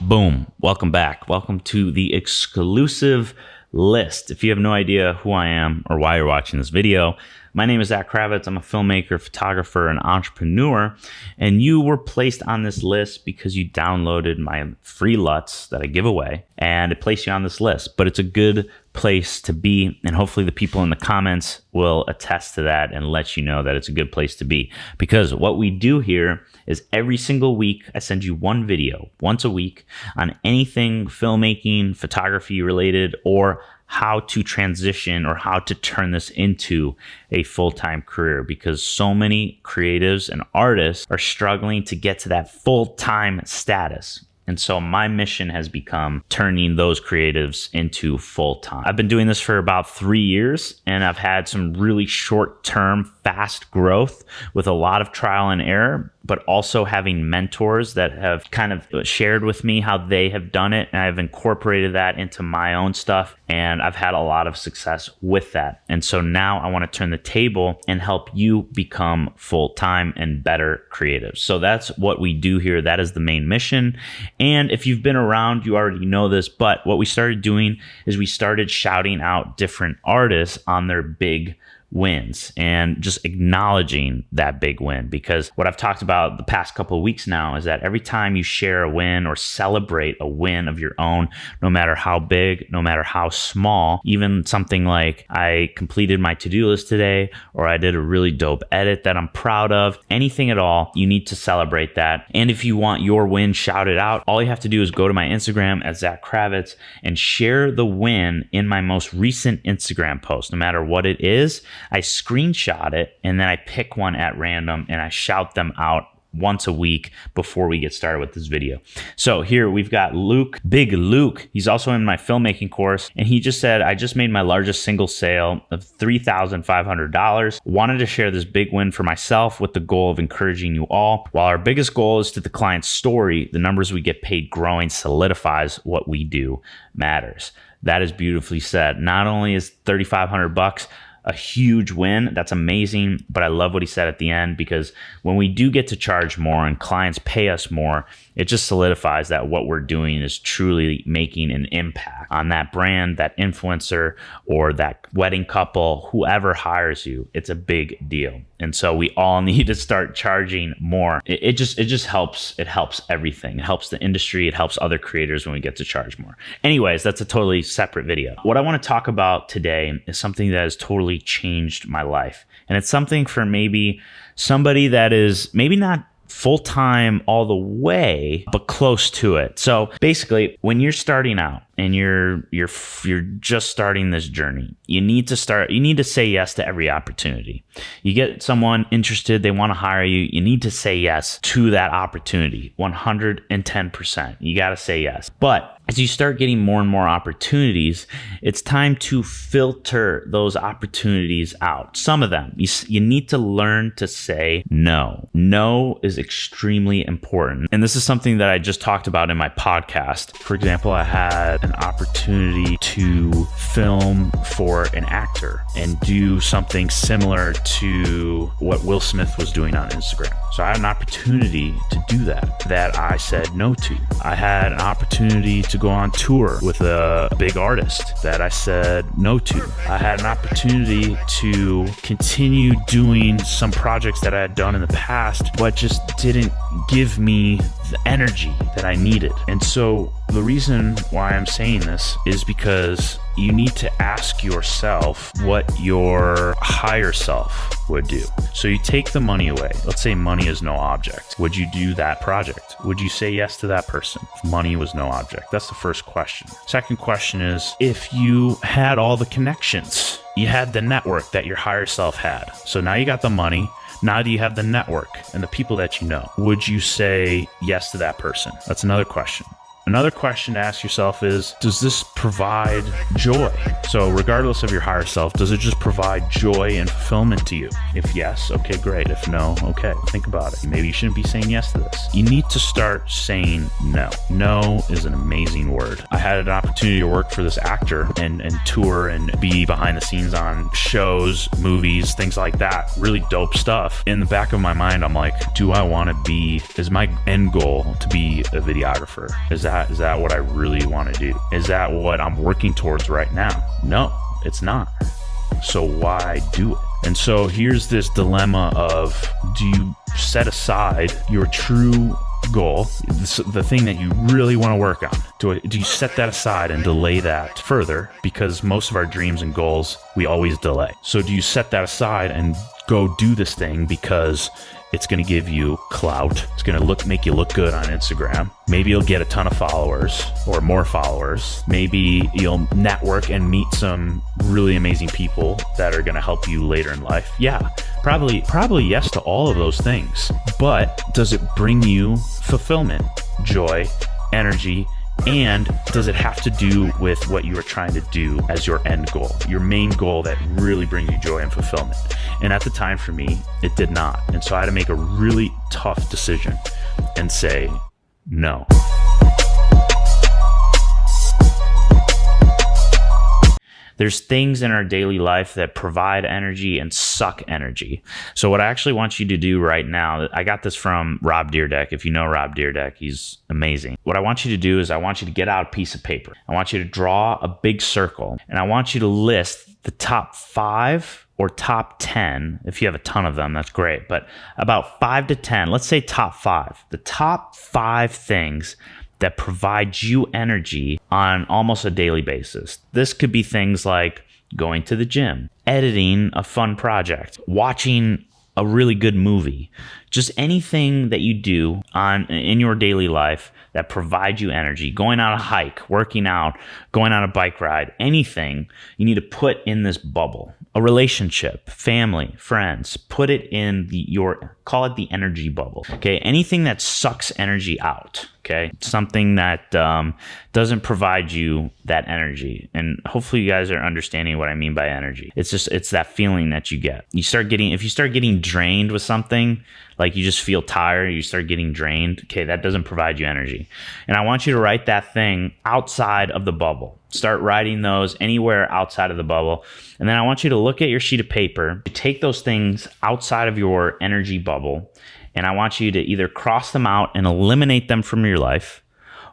Boom. Welcome back. Welcome to the exclusive list. If you have no idea who I am or why you're watching this video, my name is Zach Kravitz. I'm a filmmaker, photographer, and entrepreneur, and you were placed on this list because you downloaded my free LUTs that I give away, and it placed you on this list. But it's a good place to be, and hopefully the people in the comments will attest to that and let you know that it's a good place to be. Because what we do here is every single week, I send you one video once a week on anything filmmaking, photography related, or how to transition or how to turn this into a full-time career, because so many creatives and artists are struggling to get to that full-time status. And so my mission has become turning those creatives into full-time. I've been doing this for about 3 years, and I've had some really short-term, fast growth with a lot of trial and error, but also having mentors that have kind of shared with me how they have done it. And I've incorporated that into my own stuff, and I've had a lot of success with that. And so now I want to turn the table and help you become full-time and better creatives. So that's what we do here. That is the main mission. And if you've been around, you already know this, but what we started doing is we started shouting out different artists on their big wins and just acknowledging that big win. Because what I've talked about the past couple of weeks now is that every time you share a win or celebrate a win of your own, no matter how big, no matter how small, even something like I completed my to-do list today, or I did a really dope edit that I'm proud of, anything at all, you need to celebrate that. And if you want your win shouted out, all you have to do is go to my Instagram at Zach Kravitz and share the win in my most recent Instagram post, no matter what it is. I screenshot it and then I pick one at random and I shout them out once a week before we get started with this video. So here we've got Luke, Big Luke. He's also in my filmmaking course, and he just said, I just made my largest single sale of $3,500. Wanted to share this big win for myself with the goal of encouraging you all. While our biggest goal is to the client's story, the numbers we get paid growing solidifies what we do matters. That is beautifully said. Not only is $3,500 a huge win, that's amazing, but I love what he said at the end, because when we do get to charge more and clients pay us more, it just solidifies that what we're doing is truly making an impact on that brand, that influencer, or that wedding couple, whoever hires you. It's a big deal. And so we all need to start charging more. It just helps. It helps everything. It helps the industry. It helps other creators when we get to charge more. Anyways, that's a totally separate video. What I want to talk about today is something that has totally changed my life. And it's something for maybe somebody that is maybe not full-time all the way, but close to it. So basically, when you're starting out and you're just starting this journey, you need to say yes to every opportunity. You get someone interested, they want to hire you, you need to say yes to that opportunity. 110%. You got to say yes. But as you start getting more and more opportunities, it's time to filter those opportunities out. Some of them, you need to learn to say no. No is extremely important. And this is something that I just talked about in my podcast. For example, I had an opportunity to film for an actor and do something similar to what Will Smith was doing on Instagram. So I had an opportunity to do that I said no to. I had an opportunity to go on tour with a big artist that I said no to. I had an opportunity to continue doing some projects that I had done in the past, but just didn't give me the energy that I needed. And so the reason why I'm saying this is because you need to ask yourself what your higher self would do. So you take the money away. Let's say money is no object. Would you do that project? Would you say yes to that person if money was no object? That's the first question. Second question is, if you had all the connections, you had the network that your higher self had. So now you got the money. Now do you have the network and the people that you know? Would you say yes to that person? That's another question. Another question to ask yourself is, does this provide joy? So regardless of your higher self, does it just provide joy and fulfillment to you? If yes, okay, great. If no, okay, think about it. Maybe you shouldn't be saying yes to this. You need to start saying no. No is an amazing word. I had an opportunity to work for this actor and tour and be behind the scenes on shows, movies, things like that. Really dope stuff. In the back of my mind, I'm like, do I want to be, is my end goal to be a videographer? Is that that what I really want to do? Is that what I'm working towards right now? No, it's not. So why do it? And so here's this dilemma of, do you set aside your true goal, the thing that you really want to work on? Do you set that aside and delay that further? Because most of our dreams and goals, we always delay. So do you set that aside and go do this thing because it's going to give you clout? It's going to make you look good on Instagram. Maybe you'll get a ton of followers or more followers. Maybe you'll network and meet some really amazing people that are going to help you later in life. Yeah, probably yes to all of those things. But does it bring you fulfillment, joy, energy? And does it have to do with what you are trying to do as your end goal, your main goal that really brings you joy and fulfillment? And at the time for me, it did not. And so I had to make a really tough decision and say no. There's things in our daily life that provide energy and suck energy. So what I actually want you to do right now, I got this from Rob Dyrdek. If you know Rob Dyrdek, he's amazing. What I want you to do is I want you to get out a piece of paper. I want you to draw a big circle, and I want you to list the top 5 or top 10. If you have a ton of them, that's great. But about 5 to 10, let's say top 5. The top 5 things that provide you energy on almost a daily basis. This could be things like going to the gym, editing a fun project, watching a really good movie, just anything that you do in your daily life that provides you energy, going on a hike, working out, going on a bike ride, anything you need to put in this bubble. A relationship, family, friends, put it in call it the energy bubble. Okay, anything that sucks energy out. Okay, something that doesn't provide you that energy. And hopefully you guys are understanding what I mean by energy. It's that feeling that you get. If you start getting drained with something, like you just feel tired, you start getting drained, okay, that doesn't provide you energy. And I want you to write that thing outside of the bubble. Start writing those anywhere outside of the bubble. And then I want you to look at your sheet of paper, take those things outside of your energy bubble, and I want you to either cross them out and eliminate them from your life,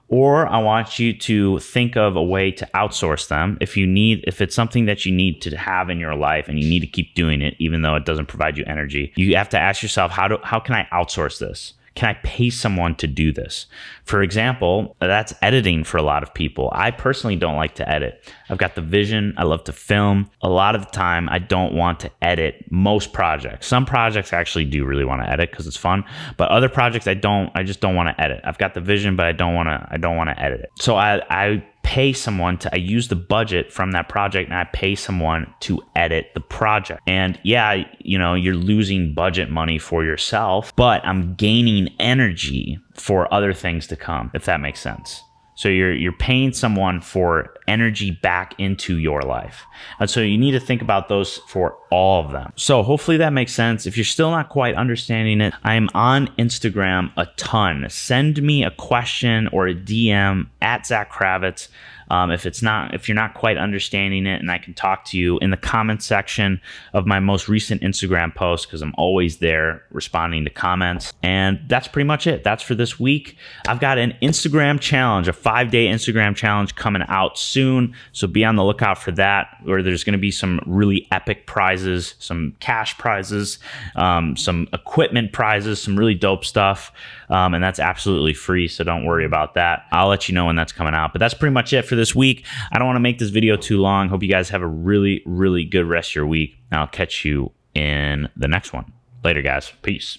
or I want you to think of a way to outsource them. If it's something that you need to have in your life and you need to keep doing it, even though it doesn't provide you energy, you have to ask yourself, how can I outsource this? Can I pay someone to do this? For example, that's editing for a lot of people. I personally don't like to edit. I've got the vision. I love to film. A lot of the time, I don't want to edit most projects. Some projects I actually do really want to edit because it's fun. But other projects I just don't want to edit. I've got the vision, but I don't want to edit it. So I pay someone I use the budget from that project and I pay someone to edit the project. And yeah, you're losing budget money for yourself, but I'm gaining energy for other things to come, if that makes sense. So you're paying someone for energy back into your life. And so you need to think about those for all of them. So hopefully that makes sense. If you're still not quite understanding it, I am on Instagram a ton. Send me a question or a DM at Zach Kravitz. If you're not quite understanding it, and I can talk to you in the comment section of my most recent Instagram post, because I'm always there responding to comments. And that's pretty much it. That's for this week. I've got an Instagram challenge, a 5-day Instagram challenge coming out soon. So be on the lookout for that, where there's going to be some really epic prizes, some cash prizes, some equipment prizes, some really dope stuff. And that's absolutely free. So don't worry about that. I'll let you know when that's coming out. But that's pretty much it for this week. I don't want to make this video too long. Hope you guys have a really, really good rest of your week. And I'll catch you in the next one. Later, guys. Peace.